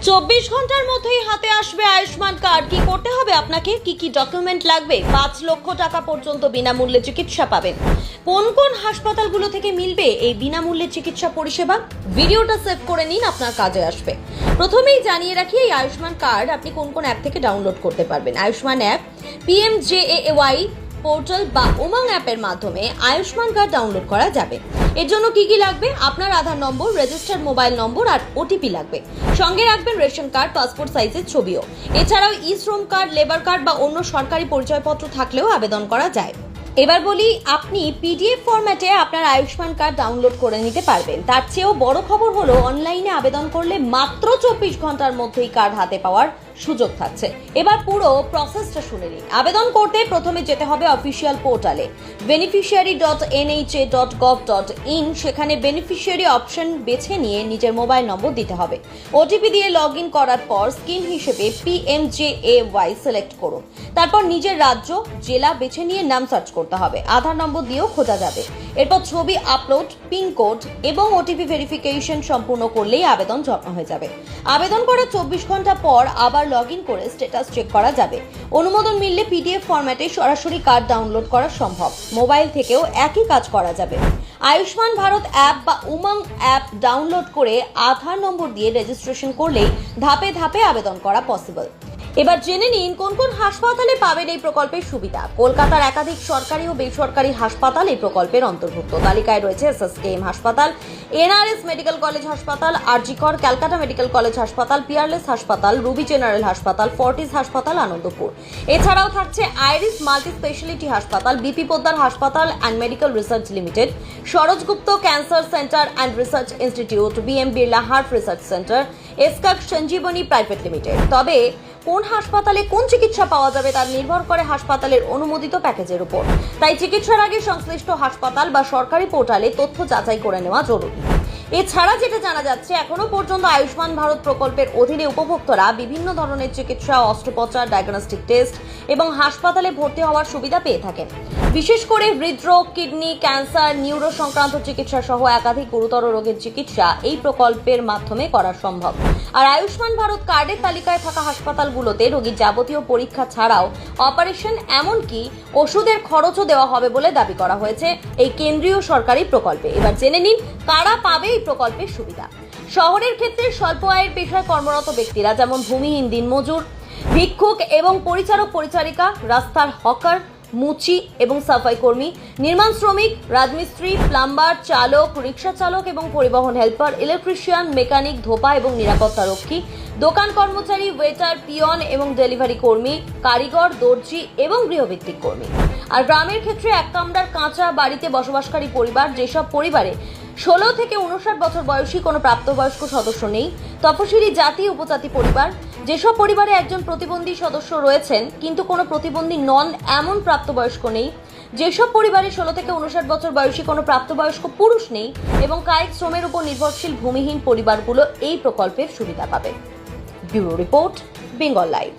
24 ঘন্টার মধ্যেই হাতে আসবে আয়ুষ্মান কার্ড। কি করতে হবে আপনাকে, কি কি ডকুমেন্ট লাগবে? 5 লক্ষ টাকা পর্যন্ত বিনামূল্যে চিকিৎসা পাবেন। কোন কোন হাসপাতালগুলো থেকে মিলবে এই বিনামূল্যে চিকিৎসা পরিষেবা? ভিডিওটা সেভ করে নিন, আপনার কাজে আসবে। প্রথমেই জানিয়ে রাখি, এই আয়ুষ্মান কার্ড আপনি কোন কোন অ্যাপ থেকে ডাউনলোড করতে পারবেন। আয়ুষ্মান অ্যাপ, PMJAY পোর্টাল বা উমং অ্যাপের মাধ্যমে আয়ুষ্মান কার্ড ডাউনলোড করা যাবে। এর জন্য কি কি লাগবে? আপনার আধার নম্বর, রেজিস্টার্ড মোবাইল নম্বর আর ওটিপি লাগবে। সঙ্গে রাখবেন রেশন কার্ড, পাসপোর্ট সাইজের ছবিও। এছাড়াও শ্রম কার্ড, লেবার কার্ড বা অন্য সরকারি পরিচয়পত্র থাকলেও আবেদন করা যায়। এবার বলি, আপনি PDF ফরম্যাটে আপনার আয়ুষ্মান কার্ড ডাউনলোড করে নিতে পারবেন। তার চেয়েও বড় খবর হলো, অনলাইনে আবেদন করলে মাত্র 24 ঘন্টার মধ্যেই কার্ড হাতে পাওয়ার সুযোগ থাকছে। এবার পুরো প্রসেসটা শুনে নিন। আবেদন করতে প্রথমে যেতে হবে অফিসিয়াল পোর্টালে beneficiary.nha.gov.in। সেখানে বেনিফিশিয়ারি অপশন বেছে নিয়ে নিজের মোবাইল নম্বর দিতে হবে। ওটিপি দিয়ে লগ ইন করার পর স্ক্রিন হিসেবে PMJAY সিলেক্ট করুন। তারপর নিজের রাজ্য, জেলা বেছে নিয়ে নাম সার্চ করতে হবে। আধার নম্বর দিয়েও খোঁজা যাবে। এরপর ছবি আপলোড, পিনকোড এবং ওটিপি ভেরিফিকেশন সম্পূর্ণ করলেই আবেদন জমা হয়ে যাবে। আবেদন করার 24 ঘন্টা পর আবার লগ ইন করে স্ট্যাটাস চেক করা যাবে। অনুমোদন মিললে PDF ফরম্যাটে সরাসরি কার্ড ডাউনলোড করা সম্ভব। মোবাইল থেকেও একই কাজ করা যাবে। আয়ুষ্মান ভারত অ্যাপ বা উমং অ্যাপ ডাউনলোড করে আধার নম্বর দিয়ে রেজিস্ট্রেশন করলেই ধাপে ধাপে আবেদন করা পসিবল। এবার জেনে নিন কোন কোন হাসপাতালে পাবেন এই প্রকল্পের সুবিধা। কলকাতার একাধিক সরকারি ও বেসরকারি হাসপাতাল এই প্রকল্পের অন্তর্ভুক্ত। তালিকায় রয়েছে SSKM হাসপাতাল, NRS মেডিকেল কলেজ হাসপাতাল, RG কর, ক্যালকাটা মেডিকেল কলেজ হাসপাতাল, পিয়ারলেস হাসপাতাল, রুবি জেনারেল হাসপাতাল, ফর্টিস হাসপাতাল, আনন্দপুর। এছাড়াও থাকছে আইরিস মাল্টি স্পেশালিটি হাসপাতাল, BP পোদ্দার হাসপাতাল and medical research limited, সরোজগুপ্ত cancer centre and research institute, BM Birla heart research centre, এসকাক Sanjeevani private limited. তবে কোন হাসপাতালে কোন চিকিৎসা পাওয়া যাবে তার নির্ভর করে হাসপাতালের অনুমোদিত প্যাকেজের উপর। তাই চিকিৎসার আগে সংশ্লিষ্ট হাসপাতাল বা সরকারি পোর্টালে তথ্য যাচাই করে নেওয়া জরুরি। এছাড়া যেটা জানা যাচ্ছে, এখনো পর্যন্ত আয়ুষ্মান ভারত প্রকল্পের অধীনে উপভোক্তরা বিভিন্ন ধরনের চিকিৎসা, অস্ত্রোপচার, ডায়াগনস্টিক টেস্ট এবং হাসপাতালে ভর্তি হওয়ার সুবিধা পেয়ে থাকেন। বিশেষ করে হৃদরোগ, কিডনি, ক্যান্সার, নিউরো সংক্রান্ত চিকিৎসা সহ একাধিক গুরুতর রোগের চিকিৎসা এই প্রকল্পের মাধ্যমে করা সম্ভব। আর আয়ুষ্মান ভারত কার্ডের তালিকায় থাকা হাসপাতালগুলোতে রোগীর যাবতীয় পরীক্ষা ছাড়াও অপারেশন, এমনকি ওষুধের খরচও দেওয়া হবে বলে দাবি করা হয়েছে এই কেন্দ্রীয় সরকারি প্রকল্পে। এবার জেনে নিন কারা পাবে এই প্রকল্পের সুবিধা। শহরের ক্ষেত্রে স্বল্প আয়ের পেশায় কর্মরত ব্যক্তিরা, যেমন ভূমিহীন, দিনমজুর, ভিক্ষুক এবং পরিচারক পরিচারিকা, রাস্তার হকার, মুচি এবং সাফাই কর্মী, নির্মাণ শ্রমিক, রাজমিস্ত্রি, প্লাম্বার, চালক, রিক্সা চালক এবং পরিবহন হেল্পার, ইলেকট্রিশিয়ান, মেকানিক, ধোপা এবং নিরাপত্তা রক্ষী, দোকান কর্মচারী, ওয়েটার, পিয়ন এবং ডেলিভারি কর্মী, কারিগর, দর্জি এবং গৃহভিত্তিক কর্মী। আর গ্রামের ক্ষেত্রে এক কামরার কাঁচা বাড়িতে বসবাসকারী পরিবার, যেসব পরিবারে 16 থেকে 59 বছর বয়সী কোনো প্রাপ্তবয়স্ক সদস্য নেই, তফসিলি জাতি উপজাতি পরিবার, যেসব পরিবারে একজন প্রতিবন্ধী সদস্য রয়েছেন কিন্তু কোনো প্রতিবন্ধী নন এমন প্রাপ্তবয়স্ক নেই, যেসব পরিবারে 16 থেকে 59 বছর বয়সী কোনো প্রাপ্তবয়স্ক পুরুষ নেই এবং কায়িক শ্রমের উপর নির্ভরশীল ভূমিহীন পরিবারগুলো এই প্রকল্পের সুবিধা পাবে। Bureau report, Bengal live.